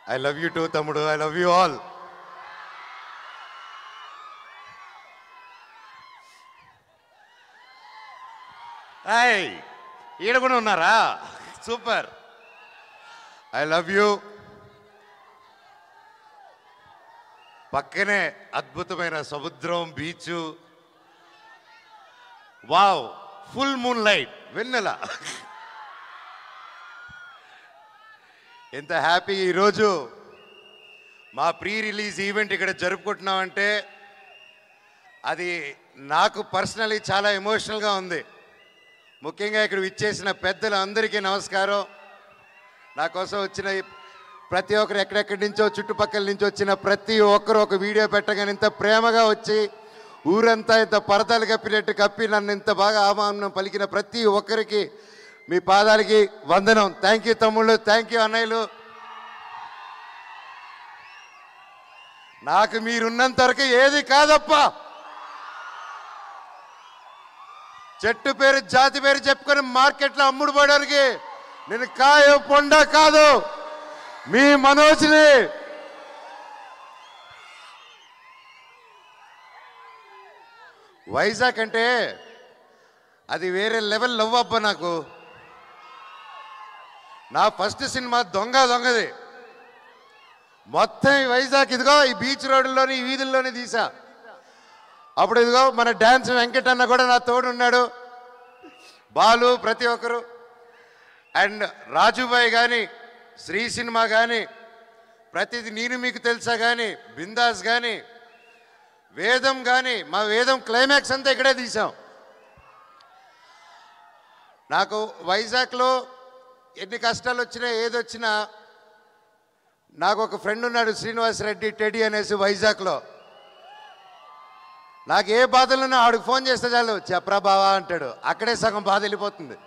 I love you too తమ్ముడు, I love you all. Hi, ఈడ కూడా ఉన్నారా? సూపర్. I love you. పక్కనే అద్భుతమైన సముద్రం, beach. Wow, full moon light, వెన్నెల. ఎంత హ్యాపీ. ఈరోజు మా ప్రీ రిలీజ్ ఈవెంట్ ఇక్కడ జరుపుకుంటున్నామంటే అది నాకు పర్సనలీ చాలా ఎమోషనల్గా ఉంది. ముఖ్యంగా ఇక్కడ విచ్చేసిన పెద్దలందరికీ నమస్కారం. నా కోసం వచ్చిన ప్రతి ఒక్కరు, ఎక్కడెక్కడి నుంచో చుట్టుపక్కల నుంచి వచ్చిన ప్రతి ఒక్కరు ఒక వీడియో పెట్టగానే ఇంత ప్రేమగా వచ్చి ఊరంతా ఇంత పరదాలు కప్పినట్టు కప్పి నన్ను ఇంత బాగా ఆహ్వానం పలికిన ప్రతి ఒక్కరికి మీ పాదాలకి వందనం. థ్యాంక్ యూ తమ్ముళ్ళు, థ్యాంక్ యూ అన్నయ్యలు. నాకు మీరున్నంత వరకు ఏది కాదప్ప. చెట్టు పేరు జాతి పేరు చెప్పుకొని మార్కెట్లో అమ్ముడు పోవడానికి నేను కాయ పొండ కాదు, మీ మనోజ్ని. వైజాగ్ అంటే అది వేరే లెవెల్ లవ్ అబ్బా. నాకు నా ఫస్ట్ సినిమా దొంగది. మొత్తం ఈ వైజాగ్ ఇదిగో ఈ బీచ్ రోడ్డులోని ఈ వీధుల్లోనే తీసా. అప్పుడు ఇదిగో మన డ్యాన్స్ వెంకట్ అన్న కూడా నా తోడున్నాడు, బాలు, ప్రతి ఒక్కరు. అండ్ రాజుబాయ్ కానీ, శ్రీ సినిమా కానీ, ప్రతిది నేను మీకు తెలుసా కానీ, బిందాస్ కానీ, వేదం కానీ, మా వేదం క్లైమాక్స్ అంతా ఇక్కడే తీసాం. నాకు వైజాగ్లో ఎన్ని కష్టాలు వచ్చినా ఏదొచ్చినా నాకు ఒక ఫ్రెండ్ ఉన్నాడు, శ్రీనివాస్ రెడ్డి టెడి అనేసి వైజాగ్లో. నాకు ఏ బాధలున్నా ఆడికి ఫోన్ చేస్తే చాలు, చెప్పరా బావా అంటాడు. అక్కడే సగం బాధ వెళ్ళిపోతుంది.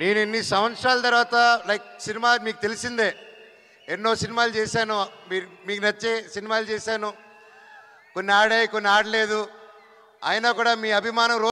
నేను ఇన్ని సంవత్సరాల తర్వాత లైక్ సినిమా మీకు తెలిసిందే, ఎన్నో సినిమాలు చేశాను, మీకు నచ్చే సినిమాలు చేశాను. కొన్ని ఆడాయి, కొన్ని ఆడలేదు. అయినా కూడా మీ అభిమానం